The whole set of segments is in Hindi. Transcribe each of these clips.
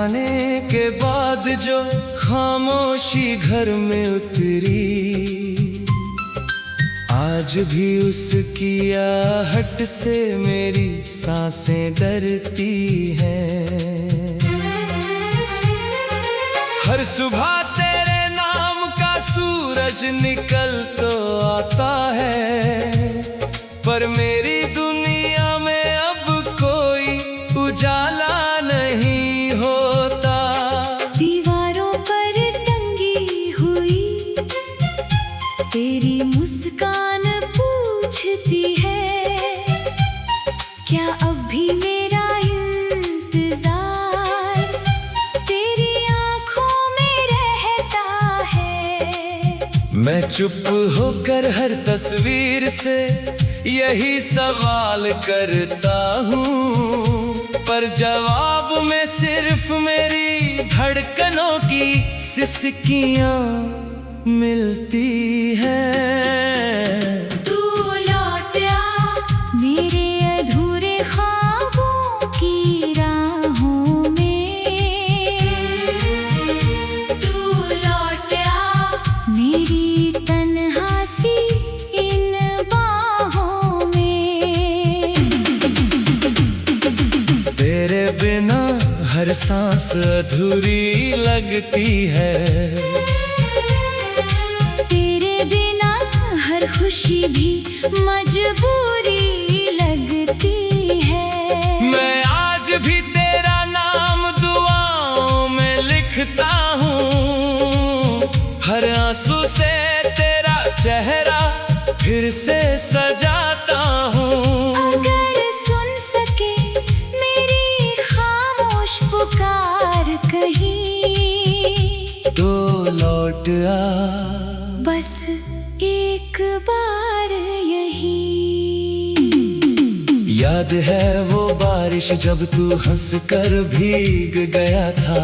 जाने के बाद जो खामोशी घर में उतरी, आज भी उसकी आहट से मेरी सांसें डरती हैं। हर सुबह तेरे नाम का सूरज निकल तो आता है, पर मेरी दुनिया में अब कोई उजाला नहीं होता। दीवारों पर टंगी हुई तेरी मुस्कान पूछती है, क्या अब भी मेरा इंतजार तेरी आंखों में रहता है। मैं चुप होकर हर तस्वीर से यही सवाल करता हूँ, पर जवाब में सिर्फ मेरी धड़कनों की सिसकियाँ मिलती हैं। तू लौट आ मेरे अधूरे ख्वाबों की राहों में, तू लौट आ मेरी तन्हा सी इन बाहों में। तेरे बिना हर सांस अधूरी लगती है, तेरे बिना हर खुशी भी मजबूरी लगती है। मैं आज भी तेरा नाम दुआओं में लिखता हूँ, हर आंसू से तेरा चेहरा फिर से सजाता हूँ। अगर सुन सके मेरी खामोश पुकार कहीं, तो लौट आ बस एक बार यही। याद है वो बारिश जब तू हंसकर भीग गया था,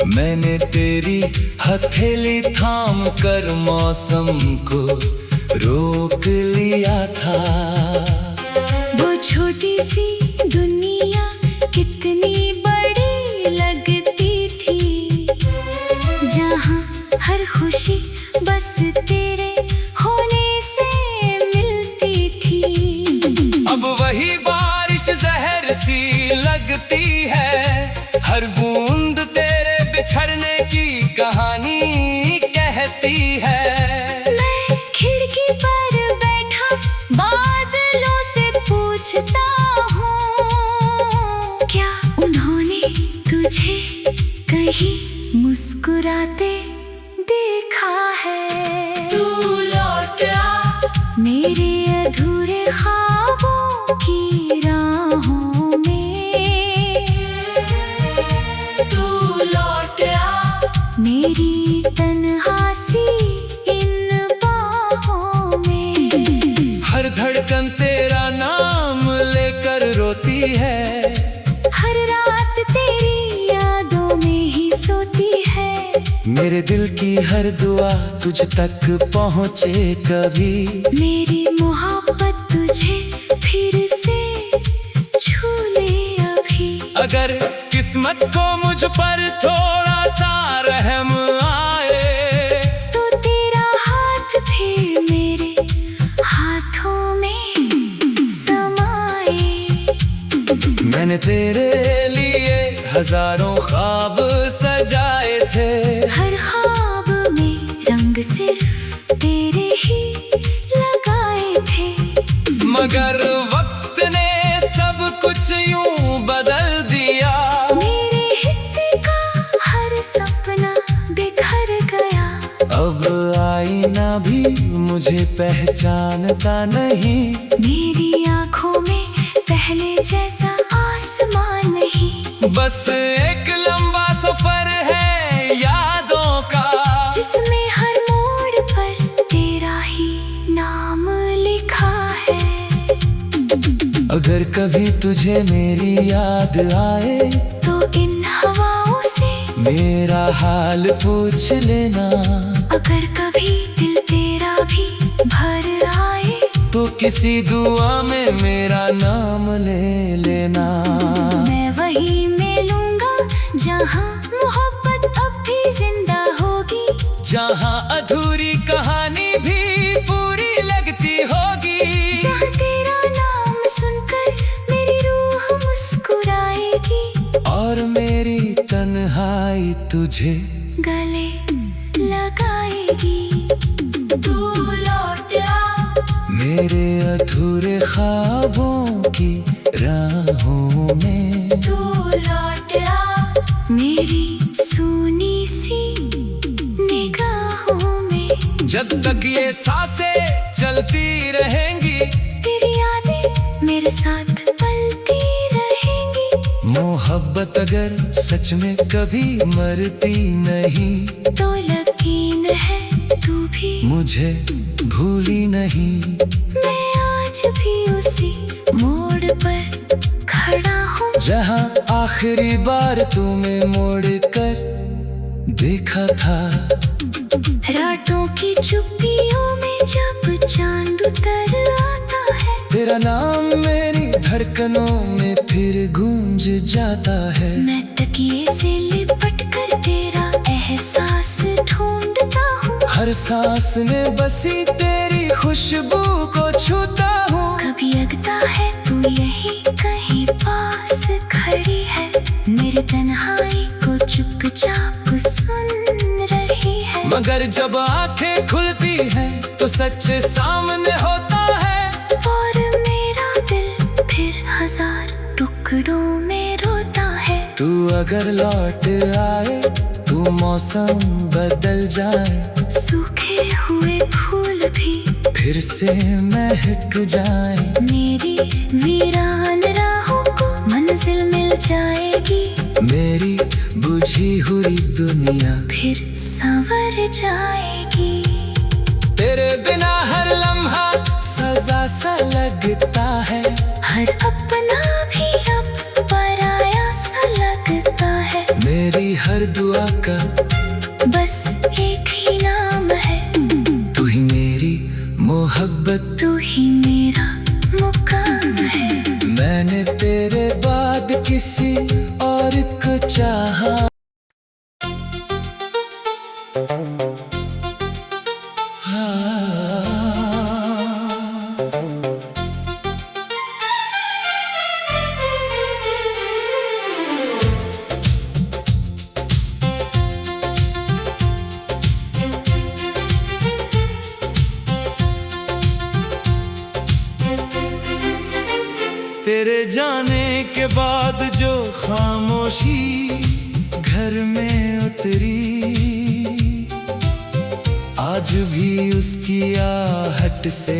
मैंने तेरी हथेली थाम कर मौसम को रोक लिया था। वो छोटी सी दुनिया कितनी बड़ी लगती थी, जहाँ हर खुशी बस तेरे होने से मिलती थी। अब वही बारिश जहर सी लगती है, हर बूंद तेरे बिछड़ने की कहानी कहती है। मैं खिड़की पर बैठा बादलों से पूछता हूँ, क्या उन्होंने तुझे कहीं मुस्कुराते देखा है। तू लौट आ मेरे अधूरे ख्वाबों की राहों में, तू लौट आ मेरी तन्हा सी इन बाहों में। हर धड़कन तेरा नाम लेकर रोती है, हर रात तेरी यादों में ही सोती है। मेरे दिल की हर दुआ तुझ तक पहुँचे कभी, मेरी मोहब्बत तुझे फिर से छू ले अभी। अगर किस्मत को मुझ पर थोड़ा सा रहम आए, तो तेरा हाथ फिर मेरे हाथों में समाए। मैंने तेरे लिए हजारों ख्वाब सजाए थे, हर ख्वाब में रंग सिर्फ तेरे ही लगाए थे। मगर वक्त ने सब कुछ यूं बदल दिया। मेरे हिस्से का हर सपना बिखर गया। अब आईना भी मुझे पहचानता नहीं, मेरी आंखों में पहले जैसा आसमान नहीं। बस एक लंबा सफर है यादों का, जिसमें हर मोड़ पर तेरा ही नाम लिखा है। अगर कभी तुझे मेरी याद आए, तो इन हवाओं से मेरा हाल पूछ लेना। अगर कभी दिल तेरा भी भर आए, तो किसी दुआ में मेरा नाम ले लेना। मैं वही मिलूंगा जहाँ मोहब्बत अब भी जिंदा होगी, जहाँ अधूरी कहानी भी पूरी लगती होगी, जहाँ तेरा नाम सुनकर मेरी रूह मुस्कुराएगी और मेरी तन्हाई तुझे गले लगाएगी। तू लौट आ मेरे अधूरे ख्वाबों की राहों में, तू लौट आ मेरी सूनी सी निगाहों में। जब तक ये सांसें चलती रहेंगी, तेरी यादें मेरे साथ पलती रहेंगी। मोहब्बत अगर सच में कभी मरती नहीं, तो यकीन है तू भी मुझे भूली नहीं। मैं आज भी उसी मोड़ पर खड़ा हूँ, जहाँ आखिरी बार तुम्हें मोड़ कर देखा था। रातों की चुप्पियों में जब चांद उतर आता है, तेरा नाम मेरी धड़कनों में फिर गूंज जाता है। मैं तकिए से लिपट कर तेरा एहसास ढूंढता हूँ। हर सांस में बसी तेरी खुशबू को छूता हूँ। कभी लगता है तू यही कहीं पास खड़ी है, मेरी तन्हाई को चुपचाप सुन रही है। मगर जब आंखें खुलती हैं तो सच सामने होता है, और मेरा दिल फिर हजार टुकड़ों में रोता है। तू अगर लौट आए तो मौसम बदल जाए, सूखे हुए फूल भी फिर से महक जाए। मेरी वीरान राहों को मंजिल मिल जाएगी, मेरी बुझी हुई दुनिया फिर संवर जाएगी। तेरे बिना हर लम्हा सजा सा लगता है, हर अपना भी अब पराया सा लगता है। मेरी हर दुआ का बस एक ही नाम है, तू ही मेरी मोहब्बत, तू ही मेरा मुकाम है। मैंने तेरे बाद किसी और को चाहा। तेरे जाने के बाद जो खामोशी घर में उतरी, आज भी उसकी आहट से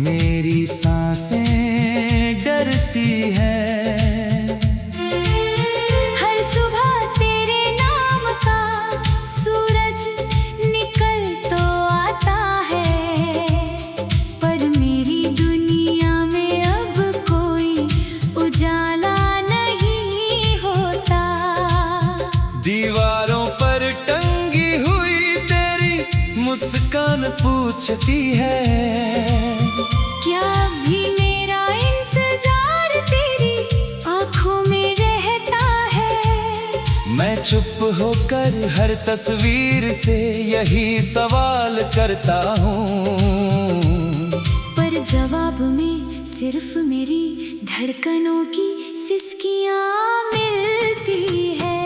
मेरी सांसें डरती हैं। हर सुबह तेरे नाम का सूरज निकल तो आता है, पर मेरी दुनिया में अब कोई उजाला नहीं होता। दीवारों पर टंगी हुई तेरी मुस्कान पूछती है, क्या भी मेरा इंतजार तेरी आँखों में रहता है। मैं चुप होकर हर तस्वीर से यही सवाल करता हूँ, पर जवाब में सिर्फ मेरी धड़कनों की सिसकियाँ मिलती है।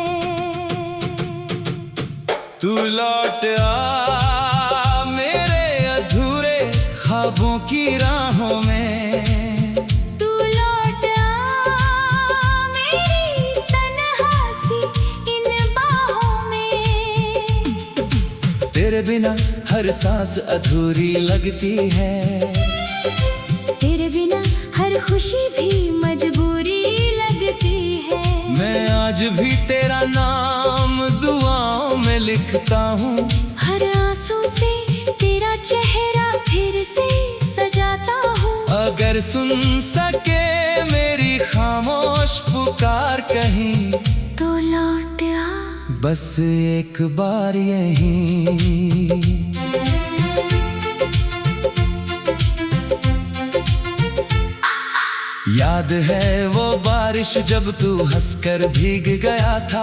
तू लौट आ मेरे अधूरे ख्वाबों की राहों में, तू लौट आ मेरी तन्हा सी इन बाहों में। तेरे बिना हर सांस अधूरी लगती है, तेरे बिना हर खुशी भी मजबूरी लगती है। मैं आज भी तेरा नाम दुआओं में लिखता हूँ, हर आंसू से तेरा चेहरा फिर से सजाता हूँ। अगर सुन सके मेरी खामोश पुकार कहीं, तो लौट आ बस एक बार यहीं। याद है वो बार बारिश जब तू हंसकर भीग गया था,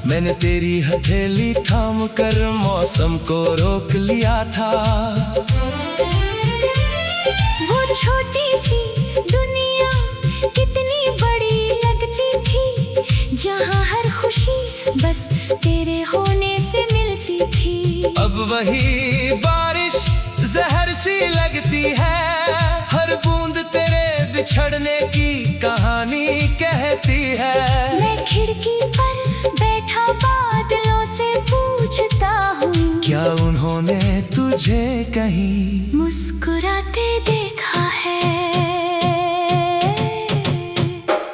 मैंने तेरी हथेली थाम कर मौसम को रोक लिया था। वो छोटी सी दुनिया कितनी बड़ी लगती थी, जहाँ हर खुशी बस तेरे होने से मिलती थी। अब वही बारिश जहर सी लगती है, हर बूंद तेरे बिछड़ने की कहानी कहती है। मैं खिड़की पर बैठा बादलों से पूछता हूँ, क्या उन्होंने तुझे कहीं मुस्कुराते देखा है?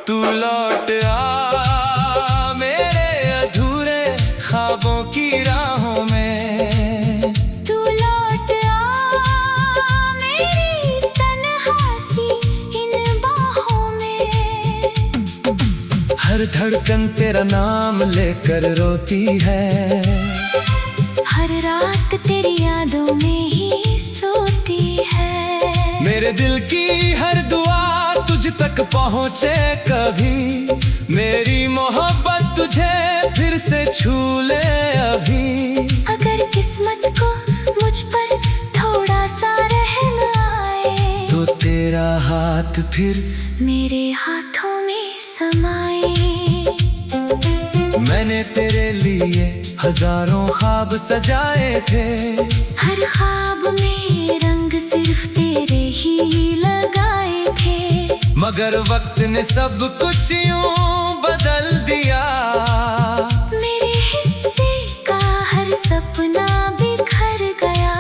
तू लौट आ मेरे अधूरे ख्वाबों की राहों में, तू लौट आ मेरी तन्हासी इन बाहों में। हर धड़कन तेरा नाम लेकर रोती है, हर रात तेरी यादों में ही सोती है। मेरे दिल की हर दुआ तुझ तक पहुँचे कभी, मेरी मोहब्बत तुझे फिर से छू ले अभी। अगर किस्मत को मुझ पर थोड़ा सा रहम आए, तो तेरा हाथ फिर मेरे हाथों में समाए। मैंने तेरे लिए हजारों ख्वाब सजाए थे, हर ख्वाब में रंग सिर्फ तेरे ही लगाए थे, मगर वक्त ने सब कुछ यूं बदल दिया। मेरे हिस्से का हर सपना बिखर गया।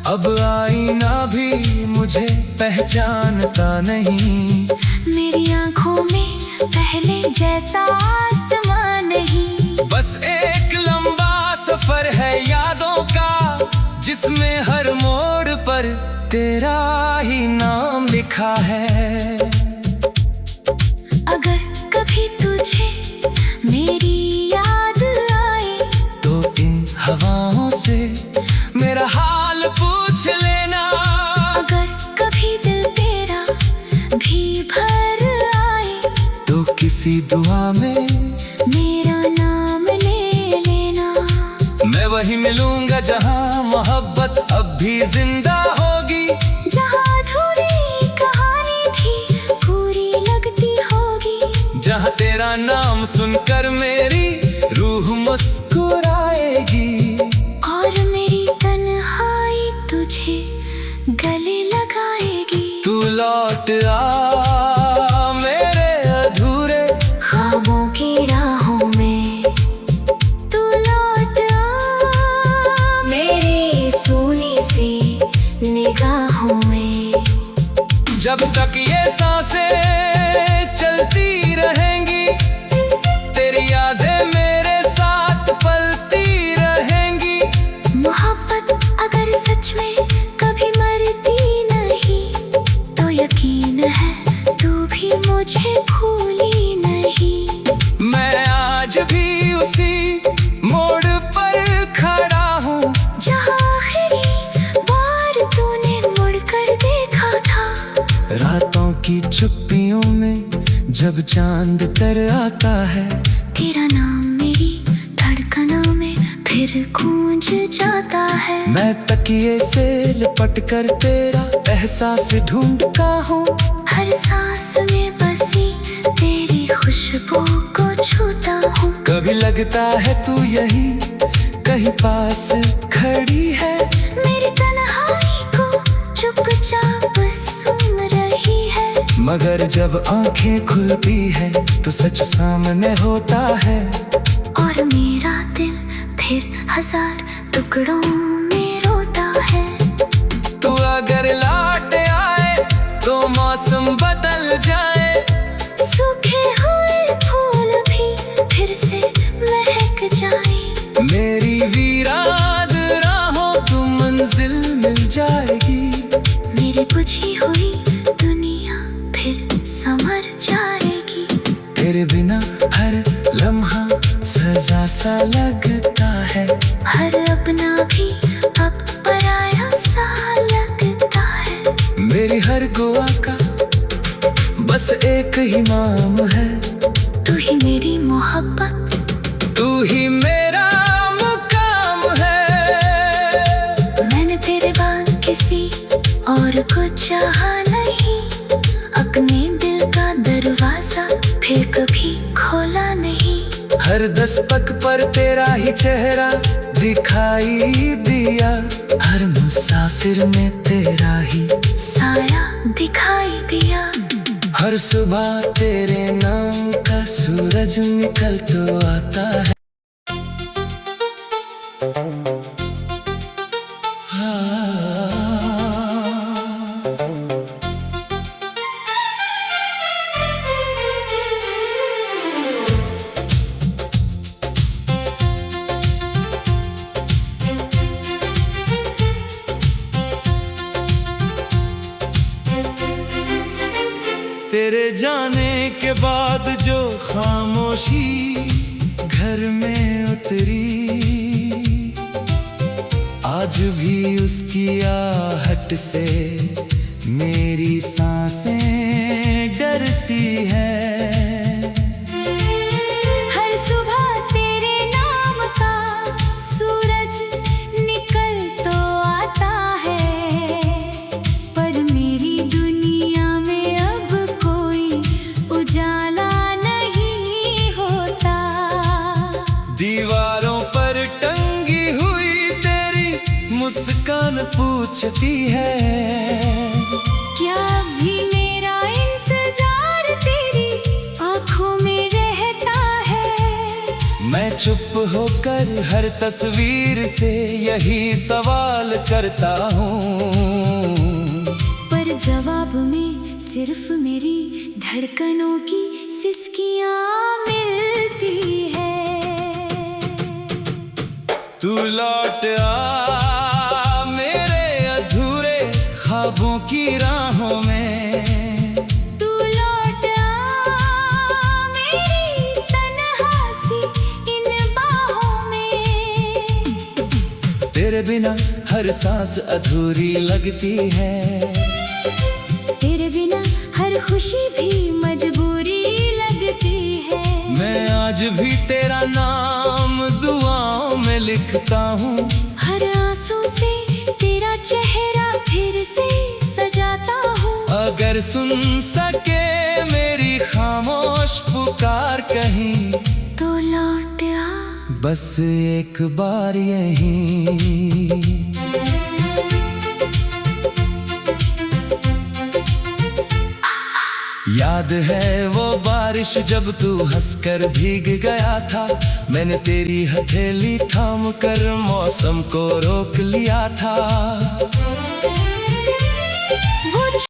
अब आईना भी मुझे पहचानता नहीं, मेरी आंखों में पहले जैसा आसमान नहीं। बस एक लंबा सफर है यादों का, जिसमें हर मोड़ पर तेरा ही नाम लिखा है। अगर कभी तुझे मेरी याद आए, तो इन हवाओं से मेरा हाल पूछ लेना। अगर कभी दिल तेरा भी भर आए, तो किसी दुआ में मेरा नाम ले लेना। मैं वहीं मिलूंगा जहां मोहब्बत अब भी जिंदा होगी, जहाँ अधूरी कहानी भी पूरी लगती होगी, जहां तेरा नाम सुनकर मेरी रूह मुस्कुराएगी, और मेरी तन्हाई तुझे गले लगाएगी। तू लौट आ मेरे अधूरे ख्वाबों की राहों में, तू लौट आ मेरी सोनी सी निगाहों में। जब तक ये सांसें चलती रहेंगी, तेरी यादें मेरे साथ पलती रहेंगी। मोहब्बत अगर सच में कभी मरती नहीं, तो यकीन है तू भी मुझे भूली नहीं। मैं आज भी उसी मोड़ पर खड़ा हूँ, जहाँ आखिरी बार तूने मुड़कर देखा था। रातों की चुप्पियों में जब चांद तर आता है, तेरा नाम मेरी धड़कनों में फिर गूंज जाता है। मैं तकिए से लिपट कर तेरा एहसास ढूंढता हूँ, हर सांस में बसी तेरी खुशबू को छूता हूँ। कभी लगता है तू यही कहीं पास खड़ी है, मेरी तन्हाई को चुपचाप सुन रही है। मगर जब आंखें खुलती है तो सच सामने होता है, और मेरा दिल फिर हजार टुकड़ों में रोता है। तू अगर लौट आए तो मौसम बदल जाए, सूखे हुए फूल भी फिर से महक जाए। मेरी वीरान राहों को मंजिल मिल जाएगी, मेरी बुझी हुई दुनिया फिर संवर जाएगी। तेरे बिना हर लम्हा सजा सा लगता है, हर अपना भी अब पराया सा लगता है। मेरी हर दुआ का बस एक ही नाम है, ही मेरी मोहब्बत, तू ही मेरा मुकाम है। मैंने तेरे बाद किसी और को चाहा नहीं, अपने दिल का दरवाजा फिर कभी खोला नहीं। हर दस्तक पर तेरा ही चेहरा दिखाई दिया, हर मुसाफिर में तेरा ही साया दिखाई दिया। हर सुबह तेरे नाम का सूरज निकल तो आता है। तेरे जाने के बाद जो खामोशी घर में उतरी, आज भी उसकी आहट से मेरी सांसें डरती हैं। हर सुबह तेरे नाम का सूरज निकल तो आता है, पर मेरी दुनिया में अब कोई उजाला नहीं होता। दीवारों पर टंगी हुई तेरी मुस्कान पूछती है, क्या भी मेरा इंतजार तेरी आँखों में रहता है। मैं चुप होकर हर तस्वीर से यही सवाल करता हूँ, पर जवाब में सिर्फ मेरी धड़कनों की सिसकियाँ मिलती है। तू लौट आ मेरे अधूरे ख्वाबों की राहों में, तू लौट आ मेरी तन्हा सी इन बाहों में। तेरे बिना हर सांस अधूरी लगती है, तेरे बिना हर खुशी भी मजबूरी लगती है। मैं आज भी तेरा नाम दुआओं में लिखता हूँ, हर आंसू से तेरा चेहरा फिर से सजाता हूँ। अगर सुन सके मेरी खामोश पुकार कहीं, तो लौट आ बस एक बार यहीं। याद है वो बारिश जब तू हंसकर भीग गया था, मैंने तेरी हथेली थाम कर मौसम को रोक लिया था।